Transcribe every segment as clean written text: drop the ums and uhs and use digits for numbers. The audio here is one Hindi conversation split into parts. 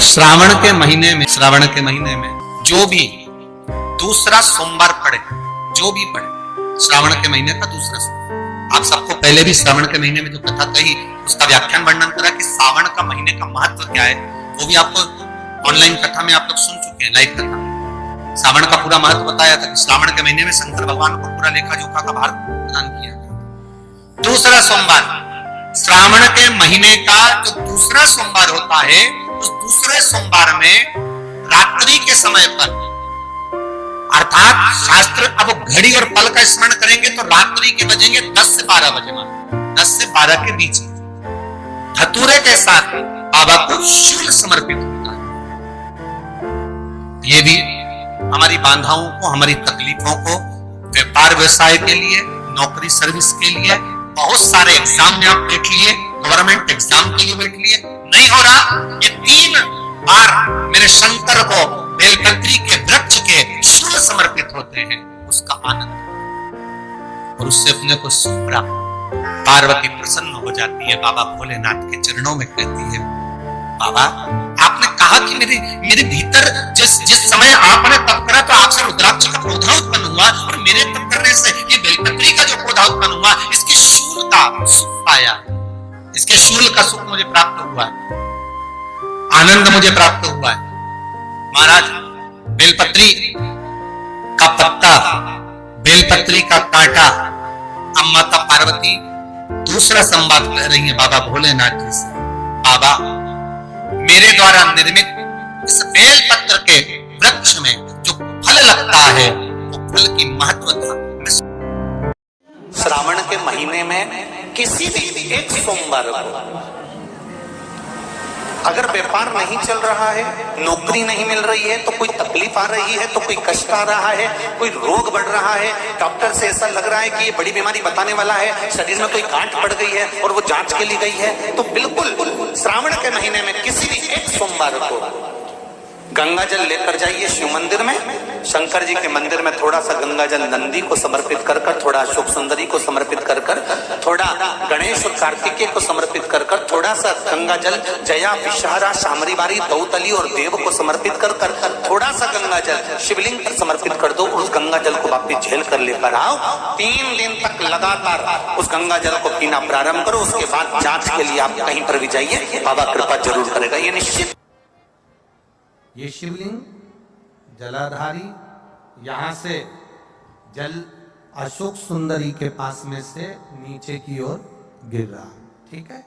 श्रावण के महीने में जो भी दूसरा सोमवार पड़े, जो भी पड़े श्रावण के महीने का दूसरा सोमवार, आप सबको पहले भी श्रावण के महीने में जो कथा कही उसका व्याख्यान वर्णन करा कि श्रावण का महीने का महत्व क्या है, वो भी आपको ऑनलाइन कथा में आप लोग सुन चुके हैं, लाइव कथा में श्रावण का पूरा महत्व बताया था कि श्रावण के महीने में शंकर भगवान को पूरा लेखा जोखा का भार प्रदान किया गया। दूसरा सोमवार श्रावण के महीने का जो दूसरा सोमवार होता है, उस दूसरे सोमवार में रात्रि के समय पर, अर्थात शास्त्र अब घड़ी और पल का स्मरण करेंगे तो रात्रि के बजेंगे 10 से 12 बजे, 10 से 12 के बीच धतूरे के साथ बाबा को शूल समर्पित होता है। ये भी हमारी बाधाओं को, हमारी तकलीफों को, व्यापार व्यवसाय के लिए, नौकरी सर्विस के लिए, बहुत सारे एग्जाम में आप बैठ लिए, गवर्नमेंट एग्जाम के लिए बैठ लिए, नहीं हो रहा, ये 3 बार मेरे शंकर को बेलपत्री के वृक्ष के शूल समर्पित होते हैं, उसका आनंद और उससे अपने को सुख प्राप्त। पार्वती प्रसन्न हो जाती है, बाबा भोलेनाथ के चरणों में कहती है, बाबा आपने कहा कि मेरे भीतर जिस समय आपने तप करा तो आपसे रुद्राक्ष का पौधा उत्पन्न हुआ, और मेरे तप करने से ये बेलपत्री का जो पौधा उत्पन्न हुआ, इसके शूल का सुख पाया, इसके शूल का सुख मुझे प्राप्त हुआ, आनंद मुझे प्राप्त हुआ है। महाराज बेलपत्री का पत्ता, बेलपत्री का कांटा, अब माता पार्वती दूसरा संवाद कह रही है बाबा भोलेनाथ जी से, बाबा मेरे द्वारा निर्मित इस बेलपत्र के वृक्ष में जो फल लगता है, वो फल की महत्वता श्रावण के महीने में किसी भी एक सोमवार को अगर व्यापार नहीं चल रहा है, नौकरी नहीं मिल रही है, तो कोई तकलीफ आ रही है, तो कोई कष्ट आ रहा है, कोई रोग बढ़ रहा है, डॉक्टर से ऐसा लग रहा है कि ये बड़ी बीमारी बताने वाला है, शरीर में कोई गांठ पड़ गई है और वो जांच के लिए गई है, तो बिल्कुल श्रावण के महीने में किसी भी एक सोमवार को गंगा जल लेकर जाइए शिव मंदिर में, शंकर जी के मंदिर में थोड़ा सा गंगा जल नंदी को समर्पित कर कर, थोड़ा अशोक सुंदरी को समर्पित कर कर, थोड़ा गणेश और कार्तिकेय को समर्पित कर कर, थोड़ा सा गंगा जल जया विषहारा शामरीबारी दौतली और देव को समर्पित कर कर, थोड़ा सा गंगा जल शिवलिंग पर समर्पित कर दो और उस गंगा जल को वापिस झेल कर लेकर आओ। 3 दिन तक लगातार उस गंगा जल को पीना प्रारंभ करो, उसके बाद जांच के लिए आप कहीं पर भी जाइए, बाबा कृपा जरूर करेगा, ये निश्चित। ये शिवलिंग जलाधारी यहां से जल अशोक सुंदरी के पास में से नीचे की ओर गिर रहा, ठीक है।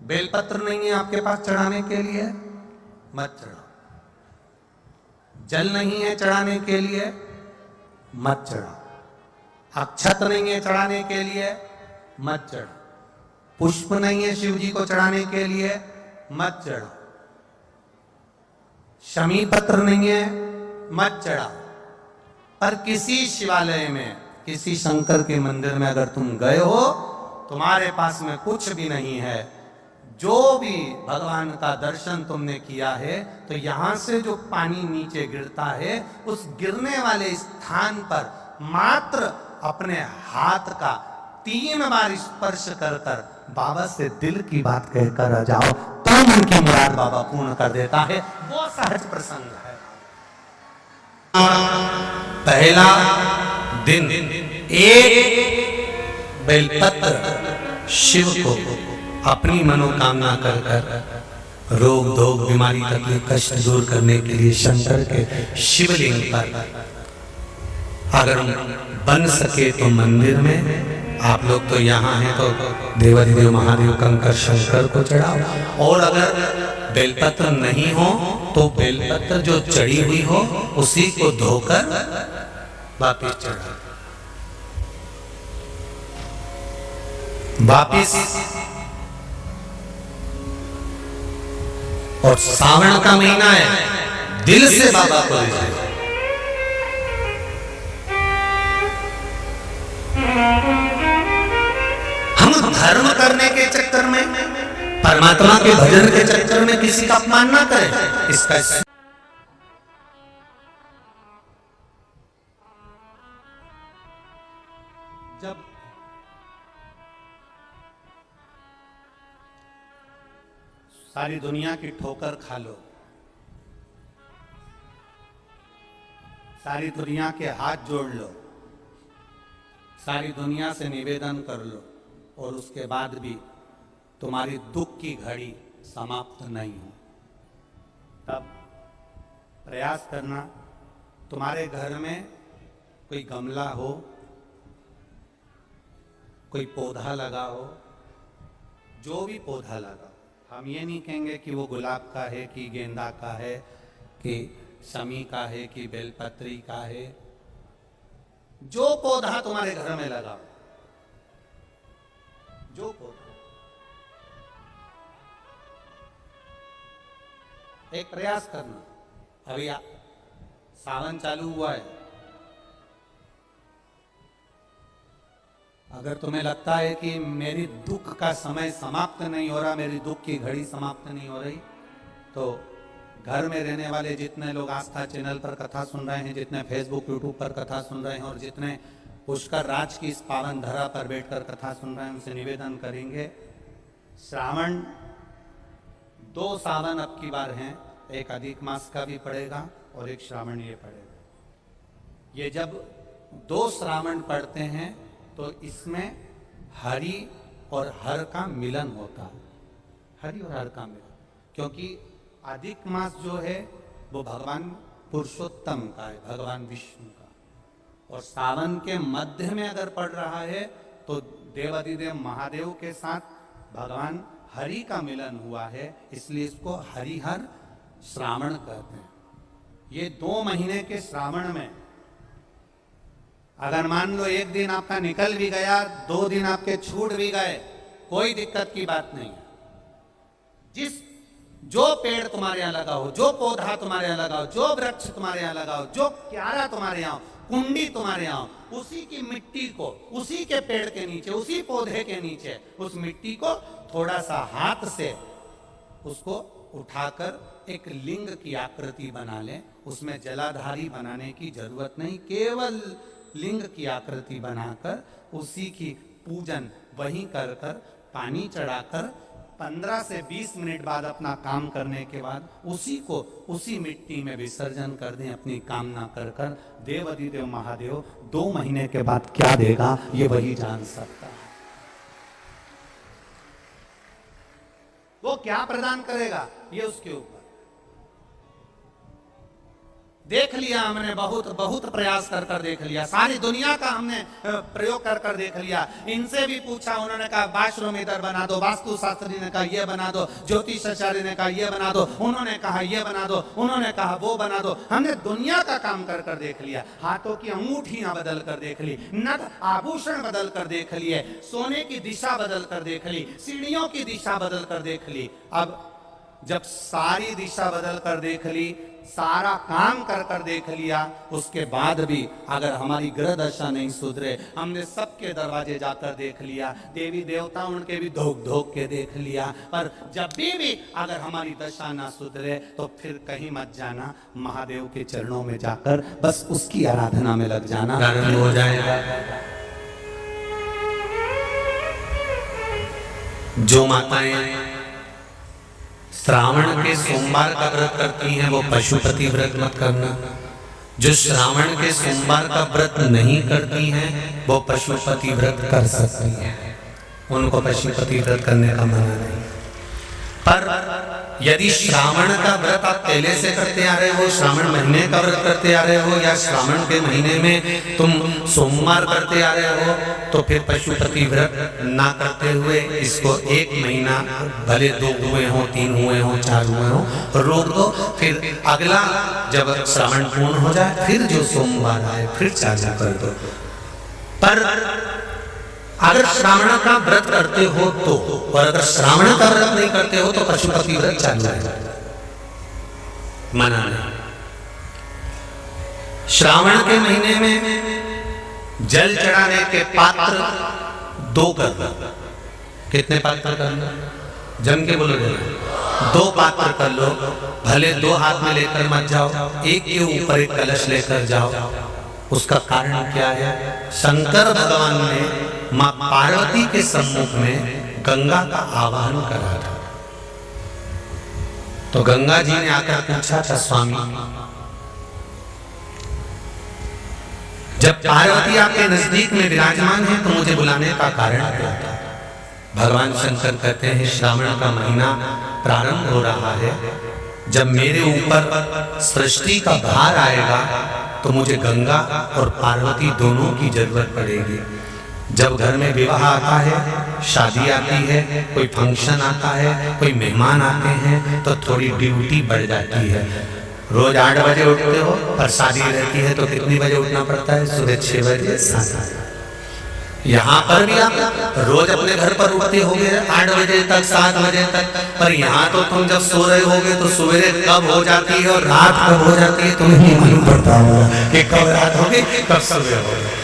बेलपत्र नहीं है आपके पास चढ़ाने के लिए, मत चढ़ाओ। जल नहीं है चढ़ाने के लिए, मत चढ़ाओ। अक्षत नहीं है चढ़ाने के लिए, मत चढ़ाओ। पुष्प नहीं है शिव जी को चढ़ाने के लिए, मत चढ़ाओ। शमी पत्र नहीं है, मत चढ़ाओ। पर किसी शिवालय में, किसी शंकर के मंदिर में अगर तुम गए हो, तुम्हारे पास में कुछ भी नहीं है, जो भी भगवान का दर्शन तुमने किया है, तो यहां से जो पानी नीचे गिरता है, उस गिरने वाले स्थान पर मात्र अपने हाथ का 3 बार स्पर्श कर कर बाबा से दिल की बात कहकर आ जाओ, तो मन की मुराद बाबा पूर्ण कर देता है। वो सहज प्रसंग है। पहला दिन एक बेलपत्र शिव को अपनी मनोकामना कर कर रोग धोग बीमारी तकलीफ कष्ट दूर करने के लिए शंकर के शिवलिंग पर अगर बन सके तो मंदिर में, आप लोग तो यहाँ हैं तो देवाधिदेव महादेव कंकर शंकर को चढ़ाओ, और अगर बेलपत्र नहीं हो तो बेलपत्र जो चढ़ी हुई हो उसी को धोकर वापिस चढ़ाओ। वापिस और सावन का महीना है, दिल से बाबा को ले जाए। हम धर्म करने के चक्कर में, परमात्मा के भजन के चक्कर में किसी का अपमान ना करें। इसका जब सारी दुनिया की ठोकर खा लो, सारी दुनिया के हाथ जोड़ लो, सारी दुनिया से निवेदन कर लो, और उसके बाद भी तुम्हारी दुख की घड़ी समाप्त नहीं हो, तब प्रयास करना तुम्हारे घर में कोई गमला हो, कोई पौधा लगा हो, जो भी पौधा लगा, हम ये नहीं कहेंगे कि वो गुलाब का है कि गेंदा का है कि शमी का है कि बेलपत्री का है, जो पौधा तुम्हारे घर में लगा, जो पौधा, एक प्रयास करना। अभी सावन चालू हुआ है, अगर तुम्हें लगता है कि मेरी दुख का समय समाप्त नहीं हो रहा, मेरी दुख की घड़ी समाप्त नहीं हो रही, तो घर में रहने वाले जितने लोग आस्था चैनल पर कथा सुन रहे हैं, जितने फेसबुक यूट्यूब पर कथा सुन रहे हैं, और जितने पुष्कर राज की इस पावन धरा पर बैठकर कथा सुन रहे हैं, उनसे निवेदन करेंगे, श्रावण 2 सावन अब की बार हैं, एक अधिक मास का भी पड़ेगा और एक श्रावण ये पड़ेगा। ये जब 2 श्रावण पड़ते हैं तो इसमें हरि और हर का मिलन होता है, हरि और हर का मिलन, क्योंकि अधिक मास जो है वो भगवान पुरुषोत्तम का है, भगवान विष्णु का, और सावन के मध्य में अगर पड़ रहा है तो देवाधिदेव महादेव के साथ भगवान हरि का मिलन हुआ है, इसलिए इसको हरिहर श्रावण कहते हैं। ये 2 महीने के श्रावण में अगर मान लो एक दिन आपका निकल भी गया, 2 दिन आपके छूट भी गए, कोई दिक्कत की बात नहीं है। जो पेड़ तुम्हारे यहाँ लगा हो, जो पौधा तुम्हारे यहाँ लगा हो, जो वृक्ष तुम्हारे यहाँ लगा हो, जो क्यारा तुम्हारे यहाँ, कुंडी तुम्हारे यहाँ, उसी की मिट्टी को, उसी के पेड़ के नीचे, उसी पौधे के नीचे, उस मिट्टी को थोड़ा सा हाथ से उसको उठाकर एक लिंग की आकृति बना लें। उसमें जलाधारी बनाने की जरूरत नहीं, केवल लिंग की आकृति बनाकर उसी की पूजन वहीं कर कर पानी चढ़ाकर 15 से 20 मिनट बाद अपना काम करने के बाद उसी को उसी मिट्टी में विसर्जन कर दें, अपनी कामना कर कर। देवाधिदेव महादेव 2 महीने के बाद क्या देगा ये वही जान सकता है। वो क्या प्रदान करेगा ये उसके ऊपर। देख लिया हमने, बहुत प्रयास कर कर देख लिया, सारी दुनिया का हमने प्रयोग कर कर देख लिया। इनसे भी पूछा, उन्होंने कहा वाशरूम इधर बना दो, वास्तु शास्त्री ने कहा ये बना दो, ज्योतिषाचार्य ने कहा ये बना दो, उन्होंने कहा ये बना दो, उन्होंने कहा वो बना दो। हमने दुनिया का काम कर कर देख लिया, हाथों की अंगूठियां बदल कर देख ली, नथ आभूषण बदल कर देख लिए, सोने की दिशा बदल कर देख ली, सीढ़ियों की दिशा बदल कर देख ली। अब जब सारी दिशा बदल कर देख ली, सारा काम कर कर देख लिया, उसके बाद भी अगर हमारी ग्रह दशा नहीं सुधरे, हमने सबके दरवाजे जाकर देख लिया, देवी देवता उनके भी धोख धोख के देख लिया, पर जब भी अगर हमारी दशा ना सुधरे तो फिर कहीं मत जाना, महादेव के चरणों में जाकर बस उसकी आराधना में लग जाना, हो जाएगा। जो माताएं श्रावण के सोमवार का व्रत करती हैं वो पशुपति व्रत मत करना। जो श्रावण के सोमवार का व्रत नहीं करती हैं वो पशुपति व्रत कर सकती हैं, उनको पशुपति व्रत करने का मना नहीं। पर यदि श्रावण का व्रत आप पहले से करते आ रहे हो, श्रावण महीने का व्रत करते आ रहे हो, या श्रावण के महीने में तुम सोमवार करते आ रहे हो, तो फिर पशुपति व्रत ना करते हुए इसको 1 महीना, भले 2 हुए हो, 3 हुए हो, 4 हुए हो, रोक दो। फिर अगला जब श्रावण पूर्ण हो जाए फिर जो सोमवार आए फिर चालू कर दो। पर अगर श्रावण का व्रत करते हो तो, और अगर श्रावण का व्रत नहीं करते हो तो पशुपति व्रत चालू है, मना नहीं। श्रावण के महीने में जल चढ़ाने के पात्र 2 कर लो। कितने पात्र कर लो? जम के बोलो, 2 पात्र कर लो, भले 2 हाथ में लेकर मत जाओ, एक के ऊपर एक कलश लेकर जाओ। उसका कारण क्या है? शंकर भगवान ने मां पार्वती के सम्मुख में गंगा का आवाहन करा था। तो गंगा जी ने आकर पूछा था, स्वामी जब पार्वती आपके नजदीक में विराजमान है तो मुझे बुलाने का कारण क्या था? भगवान शंकर कहते हैं श्रावण का महीना प्रारंभ हो रहा है, जब मेरे ऊपर सृष्टि का भार आएगा तो मुझे गंगा और पार्वती दोनों की जरूरत पड़ेगी। जब घर में विवाह आता है, शादी आती है, कोई फंक्शन आता है, कोई मेहमान आते हैं तो थोड़ी ड्यूटी बढ़ जाती है। रोज 8 बजे उठते हो पर शादी रहती है तो कितनी बजे उठना पड़ता है? सुबह 6 बजे 7 बजे। यहाँ पर भी आप रोज अपने घर पर उठते होगे 8 बजे तक 7 बजे तक, पर यहाँ तो तुम जब सो रहे होगे तो सवेरे कब हो जाती है और रात कब हो जाती है तुम्हें नहीं मालूम पड़ता होगा कि कब रात होगी कब सुबह होगी।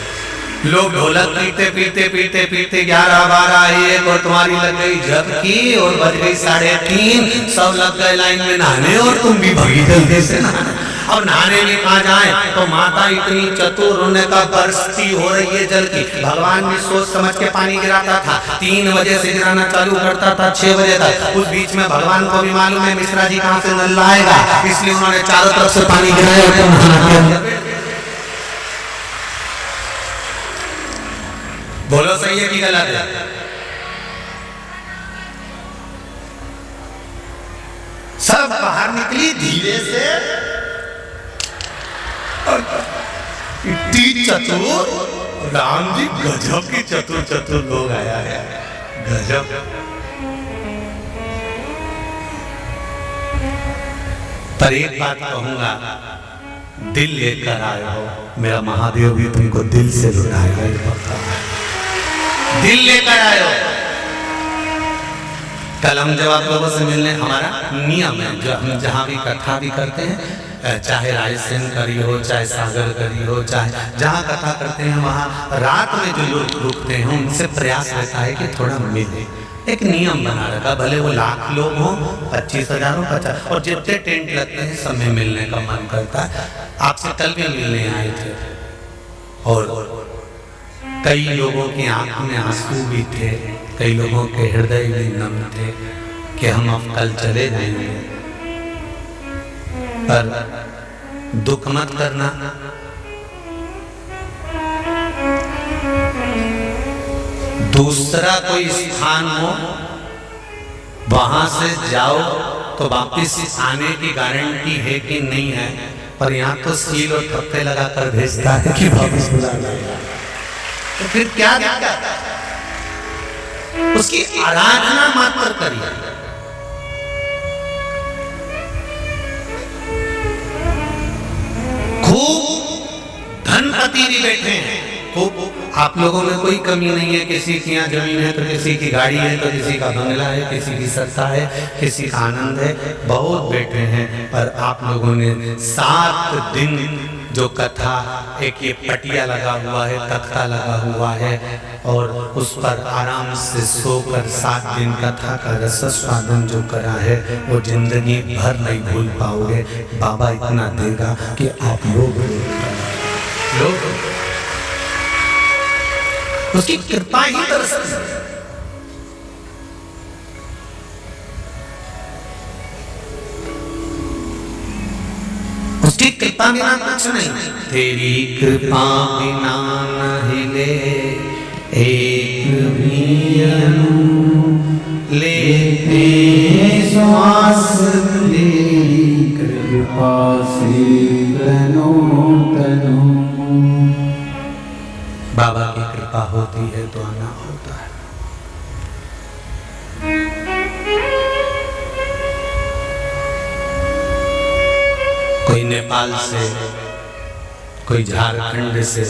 लोग ढोलक पीते पीते पीते पीते 11, 12, 1 और तुम्हारी लग गई झपकी और बज गई 3:30, सब लग गए लाइन में नहाने और तुम भी भगी जल्दी से नहाने। अब नहाने में कहा जाए तो माता इतनी चतुर, उन्हें का बरसती हो रही है जल की। भगवान भी सोच समझ के पानी गिराता था, 3 बजे से गिराना चालू करता था 6 बजे तक। उस बीच में भगवान को भी मालूम है मिश्रा जी कहाँ से नल लाएगा, इसलिए उन्होंने चारों तरफ से पानी गिराया। बोलो सही है कि गलत है? सब बाहर निकली धीरे से, इतनी चतुर राम जी, गजब की चतुर चतुर लोग आया है, गजब। पर एक बात कहूंगा, दिल लेकर आए हो, मेरा महादेव भी तुमको दिल से लुटाएगा। दिल लेकर आए हो। कल हम जब आप लोगों से मिलने, हमारा नियम है जो हम जहाँ भी कथा भी करते हैं, चाहे रायसेन करी हो, चाहे सागर करी हो, चाहे जहाँ कथा करते हैं वहाँ रात में जो लोग रुकते हैं उनसे प्रयास रहता है कि थोड़ा मिले। एक नियम बना रखा, भले वो 1,00,000 लोग हों, 25,000 हो, 50, और जितने टेंट लगते हैं सब में मिलने का मन करता है। आपसे कल भी मिलने आए थे और कई लोगों की आंख में आंसू भी थे, कई लोगों के हृदय भी नम थे कि हम अब कल चले जाएंगे। पर दुख मत करना, दूसरा कोई स्थान हो वहां से जाओ तो वापिस आने की गारंटी है कि नहीं है, पर यहाँ तो सील और थप्पे लगाकर भेजता है कि वापिस बुला लाएगा। तो फिर क्या दिक्कत? उसकी आराधना मात्र करिए। खूब धनपति भी बैठे हैं, खूब, आप लोगों में कोई कमी नहीं है। किसी की यहाँ जमीन है तो किसी की गाड़ी है तो किसी का बंगला है, किसी की सत्ता है, किसी का आनंद है, बहुत बैठे हैं। पर आप लोगों ने 7 दिन जो कथा, एक ये पटिया लगा हुआ है, तख्ता लगा हुआ है और उस पर आराम से सोकर 7 दिन कथा का रस स्वादन जो करा है वो जिंदगी भर नहीं भूल पाओगे। बाबा इतना देगा कि आप लोग उसकी कृपा ही दरअसल उसकी कृपा बिना कुछ नहीं। तेरी कृपा बिना न हिले एक भी अणु, लेते श्वास तेरी कृपा से तनो तनो। बाबा की कृपा होती है तो आना होता है। कोई नेपाल से, कोई झारखंड से,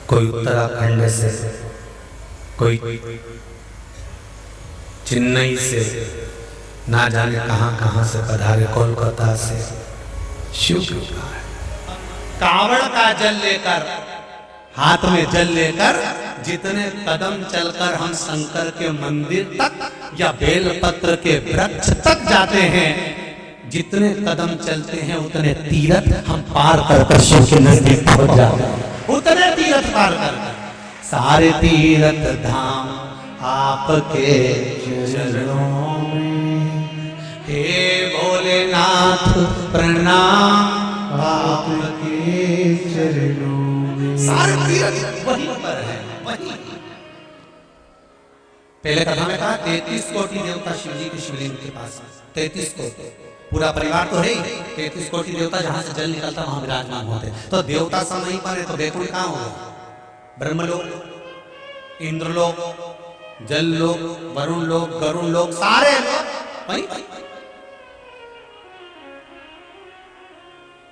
कोई उत्तराखंड से, कोई चेन्नई से, ना जाने कहां कहां से पधारे, कोलकाता से। शिव कावड़ का जल लेकर, हाथ में जल लेकर जितने कदम चलकर हम शंकर के मंदिर तक या बेलपत्र के वृक्ष तक जाते हैं, जितने कदम चलते हैं उतने तीर्थ हम पार कर शिव के नजदीक पहुंच जाते हैं। उतने तीर्थ पार कर, सारे तीर्थ धाम आपके चरणों में। हे भोलेनाथ प्रणाम आपके चरणों में। सारे तीर्थ वहीं पर है, वहीं। पहले कथा में कहा 33 कोटि देवता शिव जी के शिवलिंग के पास, 33 कोटि, पूरा परिवार तो है ही, 33 कोटि देवता जहां से जल निकलता वहां विराजमान होते। तो देवता सब वहीं पर है, तो वैकुंठ कहां होगा? ब्रह्मलोक, इंद्रलोक, जल लोक, वरुण लोक, गरुण लोक, सारे लोग वहीं।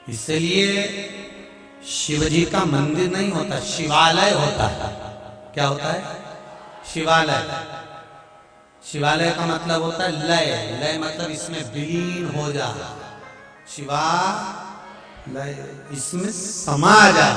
इसलिए शिव जी का मंदिर नहीं होता, शिवालय होता है। क्या होता है? शिवालय। शिवालय का मतलब होता है लय, लय मतलब इसमें विलीन हो जा, शिवा लय इसमें समा जा।